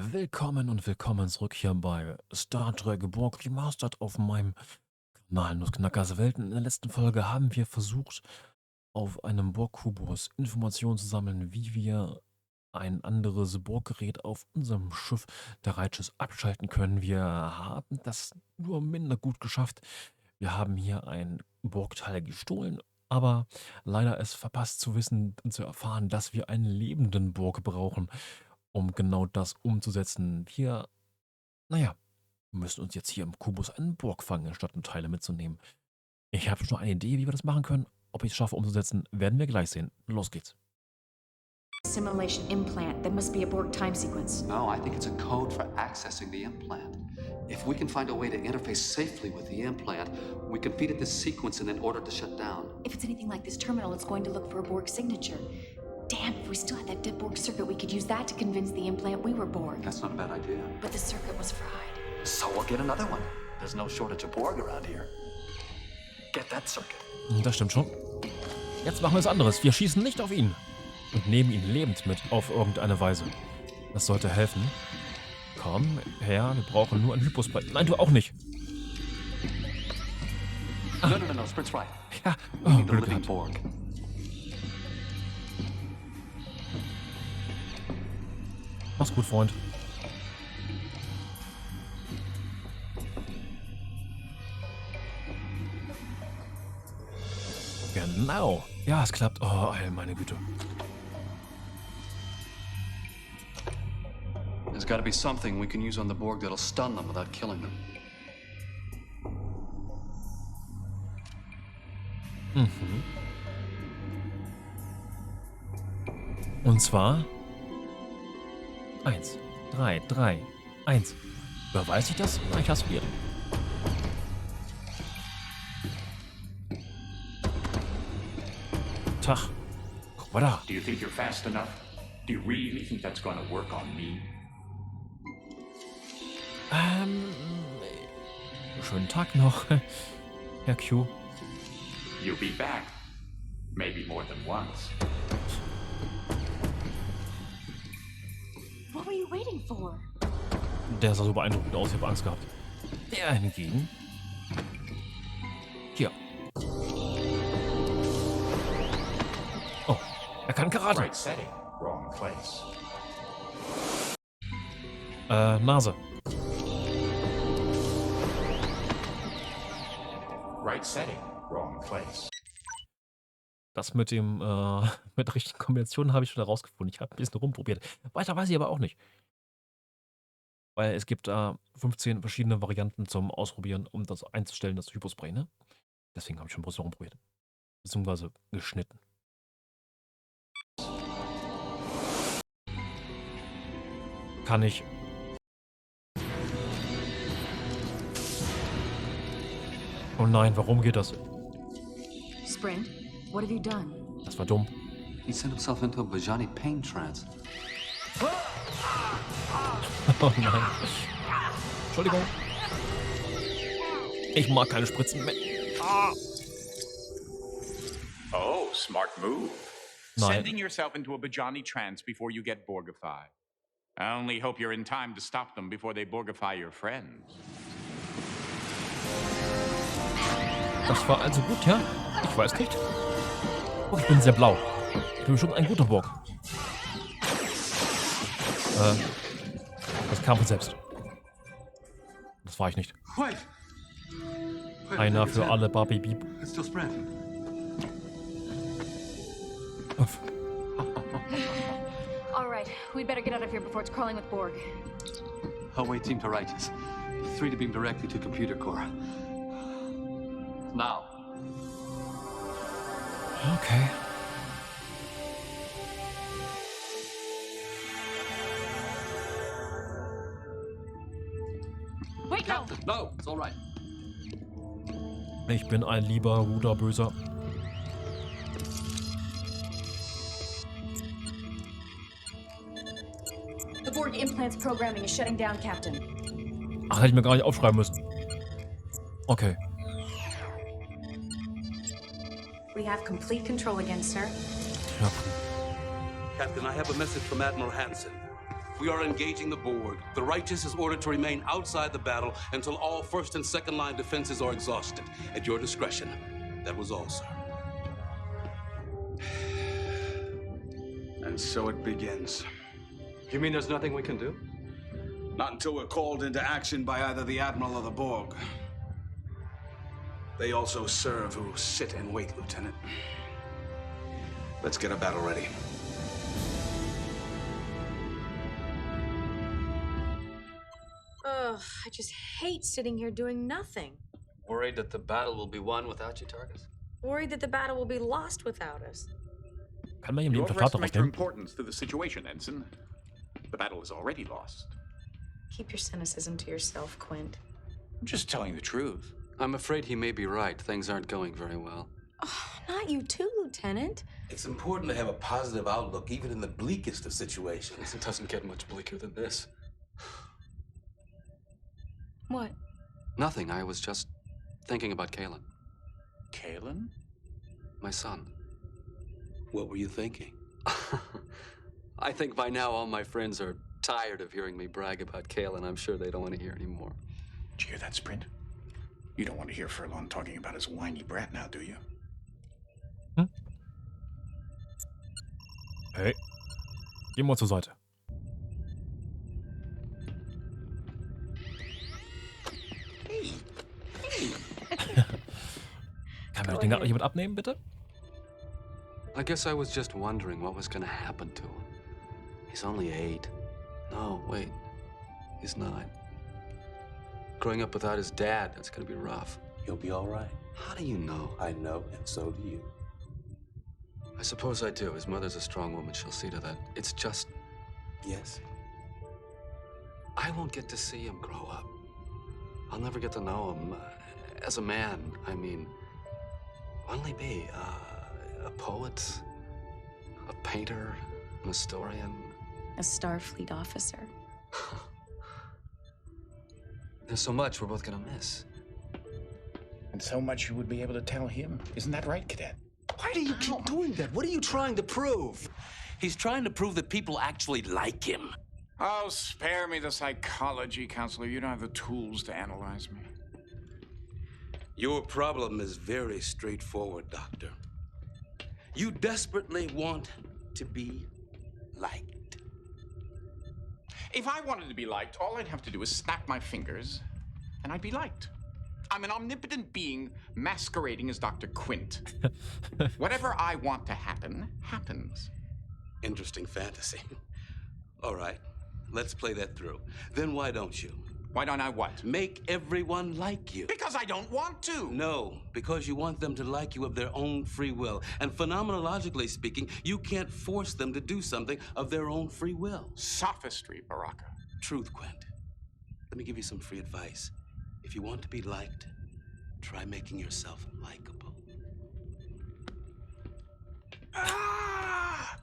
Willkommen und willkommen zurück hier bei Star Trek Borg Remastered auf meinem Kanal Nussknackers Welten. In der letzten Folge haben wir versucht, auf einem Borg-Kubus Informationen zu sammeln, wie wir ein anderes Borg-Gerät auf unserem Schiff der Righteous abschalten können. Wir haben das nur minder gut geschafft. Wir haben hier ein Borg-Teil gestohlen, aber leider es verpasst zu wissen und zu erfahren, dass wir einen lebenden Borg brauchen, um genau das umzusetzen. Naja, müssen uns jetzt hier im Kubus einen Borg fangen, statt Teile mitzunehmen. Ich habe schon eine Idee, wie wir das machen können. Ob ich es schaffe umzusetzen, werden wir gleich sehen. Los geht's. Simulation implant. That must be a Borg time sequence. No, I think it's a code for accessing the implant. If we can find a way to interface safely with the implant, we can feed it this sequence and then order it to shut down. If it's anything like this terminal, it's going to look for a Borg signature. Damn, if we still had that dead Borg circuit, we could use that to convince the implant we were Borg. That's not a bad idea. But the circuit was fried. So we'll get another one. There's no shortage of Borg around here. Get that circuit. Das stimmt schon. Jetzt machen wir es anderes. Wir schießen nicht auf ihn und nehmen ihn lebend mit auf irgendeine Weise. Das sollte helfen. Komm her, wir brauchen nur einen Hyposprite. Nein, du auch nicht. No, Sprit's right. Ja, We need the Glück living gehabt. Borg. Mach's gut, Freund. Genau. Ja, es klappt. Oh, meine Güte. There's got to be something we can use on the Borg that'll stun them without killing them. Und zwar 1, 3, 3, 1. Überweise ich das? Na, ich hasse probiert. Tag. Guck mal da. Do you think you're fast enough? Do you really think that's gonna work on me? Schönen Tag noch, Herr Q. You'll be back. Maybe more than once. What were you waiting for? Der sah so beeindruckend aus, ich habe Angst gehabt. Der hingegen. Hier. Oh, er kann Karate. Right setting, wrong place. Nase. Right setting, wrong place. Das mit dem, mit der richtigen Kombination habe ich schon herausgefunden. Ich habe ein bisschen rumprobiert. Weiter weiß ich aber auch nicht. Weil es gibt da 15 verschiedene Varianten zum Ausprobieren, um das einzustellen, das Hypospray, ne? Deswegen habe ich schon ein bisschen rumprobiert. Beziehungsweise geschnitten. Kann ich. Oh nein, warum geht das? Sprint, what have you done? Das war dumm. He sent himself into a Bajani pain trance. Oh nein. Entschuldigung. Ich mag keine Spritzen mehr. Oh, smart move. Nein. Sending yourself into a Bajani trance before you get Borgified. I only hope you're in time to stop them before they Borgify your friends. Das war also gut, ja? Ich weiß nicht. Oh, ich bin sehr blau. Ich bin schon ein guter Borg. Das kam von selbst. Das war ich nicht. Wait! Einer für alle, Barbie Beep. It's still spreading. Uff. All right, we'd better get out of here before it's crawling with Borg. Away team to Righteous. 3 to beam directly to computer core. Now. Okay. Wait, no! Captain, no, it's all right. Ich bin ein lieber, guter, böser. The Borg implant's programming is shutting down, Captain. Ach, hätte ich mir gar nicht aufschreiben müssen. Okay. We have complete control again, sir. Ja. Captain, I have a message from Admiral Hansen. We are engaging the Borg. The Righteous is ordered to remain outside the battle until all first and second line defenses are exhausted. At your discretion. That was all, sir. And so it begins. You mean there's nothing we can do? Not until we're called into action by either the Admiral or the Borg. They also serve who sit and wait, Lieutenant. Let's get a battle ready. Ugh, I just hate sitting here doing nothing. Worried that the battle will be won without you, Targus? Worried that the battle will be lost without us. Kann man ihm You den Vertrag overestimate your aufnehmen? importance to the situation, Ensign. The battle is already lost. Keep your cynicism to yourself, Quint. I'm just telling the truth. I'm afraid he may be right. Things aren't going very well. Oh, not you too, Lieutenant. It's important to have a positive outlook, even in the bleakest of situations. It doesn't get much bleaker than this. What? Nothing. I was just thinking about Kalen. Kalen? My son. What were you thinking? I think by now all my friends are tired of hearing me brag about Kalen. I'm sure they don't want to hear anymore. Did you hear that, Sprint? You don't want to hear Furlong talking about his whiny brat now, do you? Hey. Gehen wir zur Seite. Kann mir das Ding jemand abnehmen, bitte? I guess I was just wondering what was going to happen to him. He's only 8. No, wait. He's 9. Growing up without his dad, that's going to be rough. He'll be all right. How do you know? I know, and so do you. I suppose I do. His mother's a strong woman. She'll see to that. It's just... Yes. I won't get to see him grow up. I'll never get to know him as a man. I mean, what'll he be? A poet? A painter? An historian? A Starfleet officer. There's so much we're both gonna miss. And so much you would be able to tell him. Isn't that right, Cadet? Why do you keep doing that? What are you trying to prove? He's trying to prove that people actually like him. Oh, spare me the psychology, Counselor. You don't have the tools to analyze me. Your problem is very straightforward, Doctor. You desperately want to be liked. If I wanted to be liked, all I'd have to do is snap my fingers, and I'd be liked. I'm an omnipotent being masquerading as Dr. Quint. Whatever I want to happen, happens. Interesting fantasy. All right, let's play that through. Then why don't you? Why don't I what? Make everyone like you. Because I don't want to. No, because you want them to like you of their own free will. And phenomenologically speaking, you can't force them to do something of their own free will. Sophistry, Baraka. Truth, Quint. Let me give you some free advice. If you want to be liked, try making yourself likable. Ah!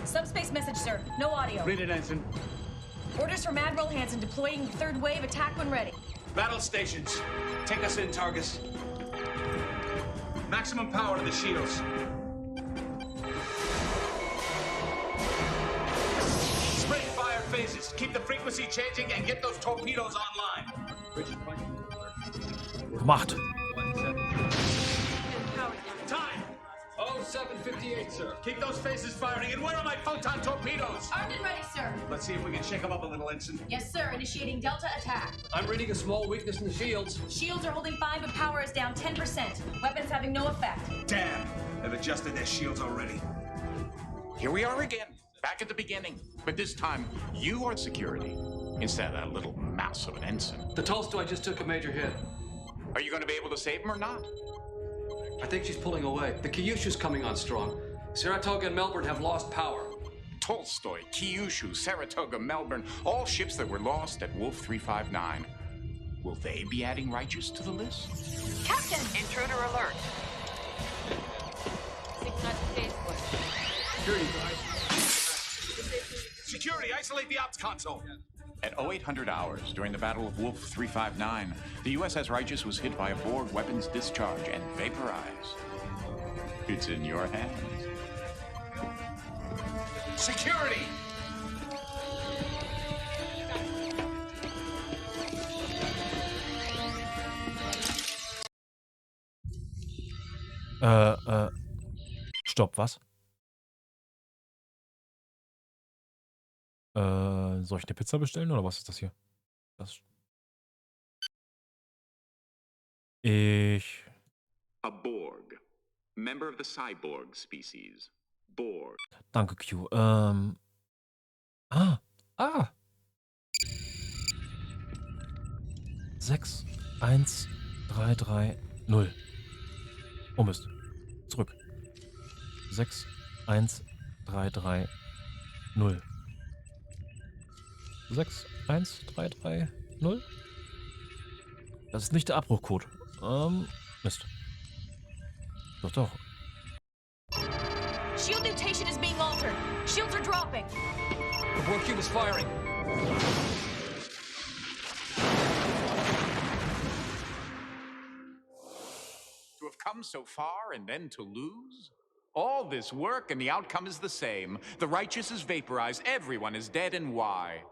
Subspace message, sir. No audio. Read it, Ensign. Orders from Admiral Hansen deploying third wave. Attack when ready. Battle stations. Take us in, Targus. Maximum power to the shields. Spring fire phases. Keep the frequency changing and get those torpedoes online. Gemacht. Time. 0758, sir. Keep those phases firing. And where are my photon torpedoes? Armed and ready, sir. Let's see if we can shake them up a little, Ensign. Yes, sir. Initiating Delta attack. I'm reading a small weakness in the shields. Shields are holding 5, but power is down 10%. Weapons having no effect. Damn. They've adjusted their shields already. Here we are again, back at the beginning. But this time, you are security, instead of that little mouse of an ensign. The Tolstoy just took a major hit. Are you going to be able to save him or not? I think she's pulling away. The Kyushu's coming on strong. Saratoga and Melbourne have lost power. Tolstoy, Kyushu, Saratoga, Melbourne, all ships that were lost at Wolf 359. Will they be adding Righteous to the list? Captain! Intruder alert. 6 knots of phase course. Security, isolate the ops console. At 0800 hours, during the Battle of Wolf 359, the USS Righteous was hit by a Borg weapons discharge and vaporized. It's in your hands. Security! Stopp, was? Soll ich eine Pizza bestellen oder was ist das hier? A Borg. Member of the cyborg species. Borg. Danke, Q. 6, 1, 3, 3, 0. Oh Mist. Zurück. 6, 1, 3, 3, 0. 6, 1, 3, 3, 0. Das ist nicht der Abbruchcode. Mist. Doch. Shield mutation is being altered. Shields are dropping. The Borg cube is firing. To have come so far and then to lose? All this work and the outcome is the same. The Righteous is vaporized, everyone is dead, and why?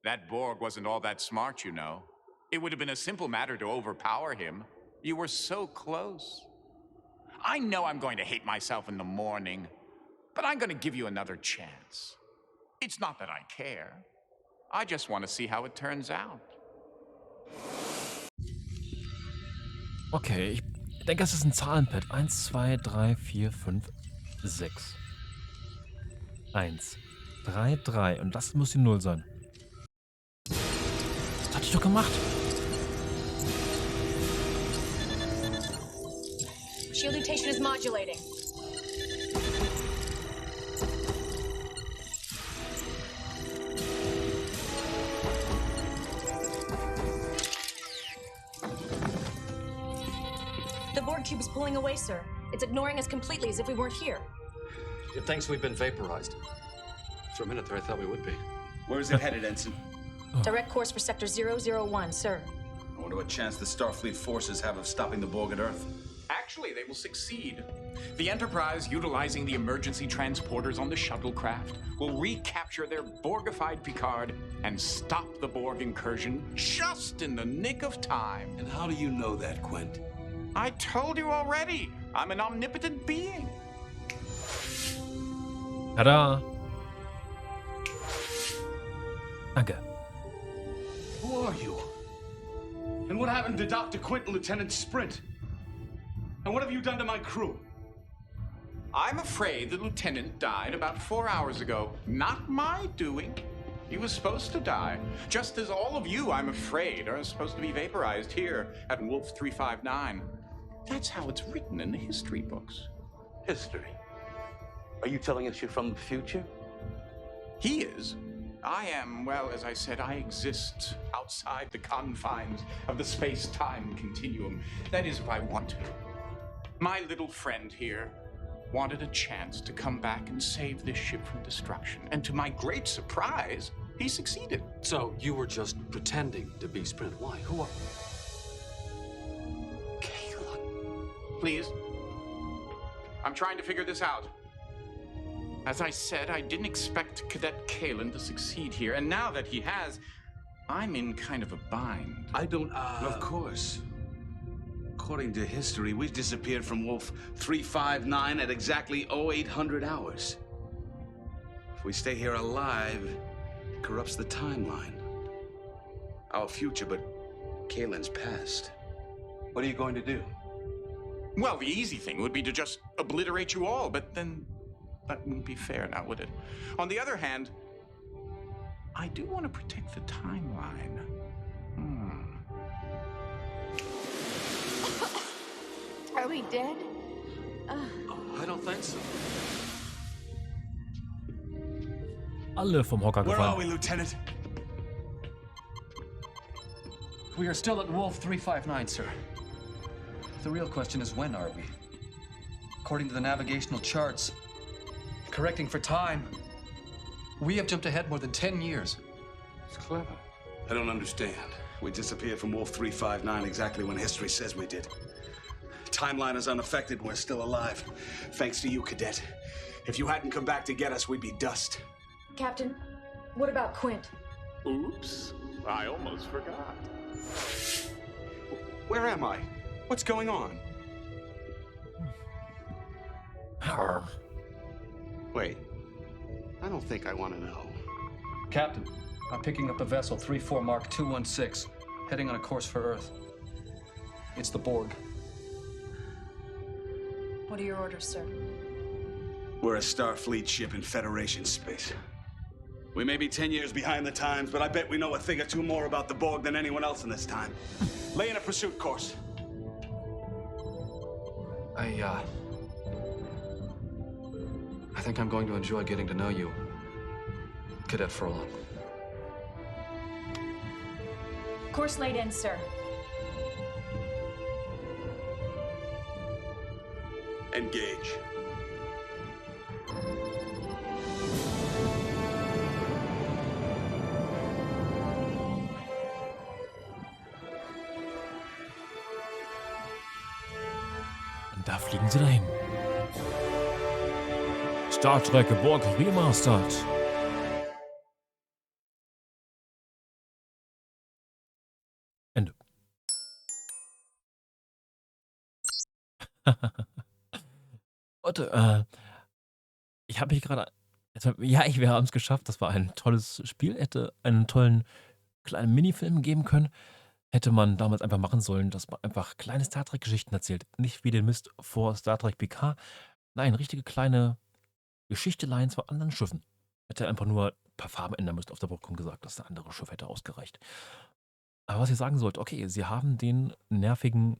That Borg wasn't all that smart, you know. It would have been a simple matter to overpower him. You were so close. I know I'm going to hate myself in the morning, but I'm going to give you another chance. It's not that I care. I just want to see how it turns out. Okay, ich denke, es ist ein Zahlenpad. 1, 2, 3, 4, 5, 6. 1, 3, 3. Und das muss die 0 sein. Das hatte ich doch gemacht. Shield mutation is modulating. The Borg cube is pulling away, sir. It's ignoring us completely as if we weren't here. It thinks we've been vaporized. For a minute there, I thought we would be. Where is it headed, Ensign? Direct course for Sector 001, sir. I wonder what chance the Starfleet forces have of stopping the Borg at Earth. Actually, they will succeed. The Enterprise, utilizing the emergency transporters on the shuttlecraft, will recapture their Borgified Picard and stop the Borg incursion just in the nick of time. And how do you know that, Quint? I told you already. I'm an omnipotent being. Tada! Danke. Who are you? And what happened to Dr. Quint and Lieutenant Sprint? And what have you done to my crew? I'm afraid the lieutenant died about 4 hours ago. Not my doing. He was supposed to die. Just as all of you, I'm afraid, are supposed to be vaporized here at Wolf 359. That's how it's written in the history books. History? Are you telling us you're from the future? He is. I am, well, as I said, I exist outside the confines of the space-time continuum. That is, if I want to. My little friend here wanted a chance to come back and save this ship from destruction. And to my great surprise, he succeeded. So you were just pretending to be Sprint. Why? Who are... Please. I'm trying to figure this out. As I said, I didn't expect Cadet Kalen to succeed here, and now that he has, I'm in kind of a bind. I don't, Of course. According to history, we disappeared from Wolf 359 at exactly 0800 hours. If we stay here alive, it corrupts the timeline. Our future, but Kalen's past. What are you going to do? Well, the easy thing would be to just obliterate you all, but then that wouldn't be fair now, would it? On the other hand, I do want to protect the timeline. Are we dead? I don't think so. Alle vom Hocker Where are we, gefallen. Lieutenant? We are still at Wolf 359, sir. The real question is, when are we? According to the navigational charts, correcting for time, we have jumped ahead more than 10 years. It's clever. I don't understand. We disappeared from Wolf 359 exactly when history says we did. Timeline is unaffected and we're still alive. Thanks to you, Cadet. If you hadn't come back to get us, we'd be dust. Captain, what about Quint? Oops, I almost forgot. Where am I? What's going on? Wait, I don't think I want to know. Captain, I'm picking up a vessel 34 Mark 216, heading on a course for Earth. It's the Borg. What are your orders, sir? We're a Starfleet ship in Federation space. We may be 10 years behind the times, but I bet we know a thing or two more about the Borg than anyone else in this time. Lay in a pursuit course. I think I'm going to enjoy getting to know you, Cadet Furlong. Course laid in, sir. Engage. Und da fliegen sie dahin. Star Trek Borg Remastered. Ende. Leute, ich habe mich gerade... Ja, wir haben es geschafft. Das war ein tolles Spiel. Hätte einen tollen kleinen Minifilm geben können. Hätte man damals einfach machen sollen, dass man einfach kleine Star Trek-Geschichten erzählt. Nicht wie den Mist vor Star Trek PK. Nein, richtige kleine Geschichteleien von anderen Schiffen. Hätte einfach nur ein paar Farben ändern müssen auf der Brücke und gesagt, dass der andere Schiff hätte ausgereicht. Aber was ihr sagen sollt, okay, sie haben den nervigen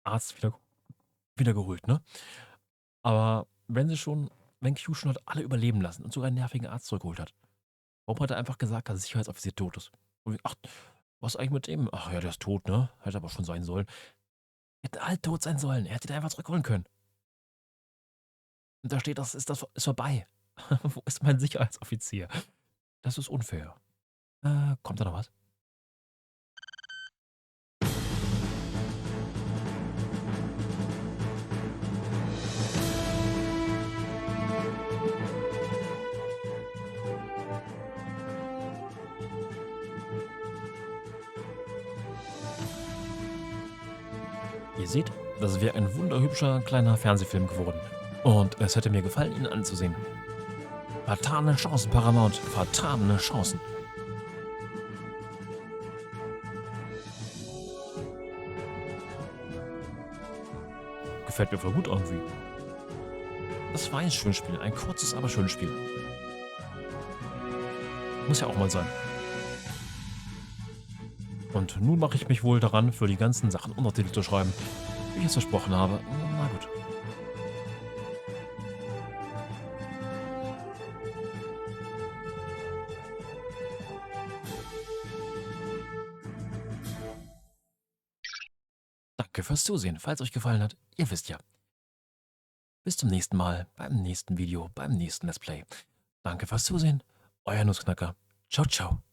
Arzt wieder geholt, ne? Aber wenn Q schon hat alle überleben lassen und sogar einen nervigen Arzt zurückgeholt hat, warum hat er einfach gesagt, dass der Sicherheitsoffizier tot ist? Und ach, was eigentlich mit dem? Ach ja, der ist tot, ne? Hätte aber schon sein sollen. Hätte halt tot sein sollen. Er hätte ihn einfach zurückholen können. Und da steht, das ist vorbei. Wo ist mein Sicherheitsoffizier? Das ist unfair. Kommt da noch was? Ihr seht, das wäre ein wunderhübscher kleiner Fernsehfilm geworden. Und es hätte mir gefallen, ihn anzusehen. Vertane Chancen, Paramount. Vertane Chancen. Gefällt mir voll gut irgendwie. Das war ein schönes Spiel. Ein kurzes, aber schönes Spiel. Muss ja auch mal sein. Und nun mache ich mich wohl daran, für die ganzen Sachen Untertitel zu schreiben, wie ich es versprochen habe. Na gut. Danke fürs Zusehen. Falls euch gefallen hat, ihr wisst ja. Bis zum nächsten Mal, beim nächsten Video, beim nächsten Let's Play. Danke fürs Zusehen. Euer Nussknacker. Ciao, ciao.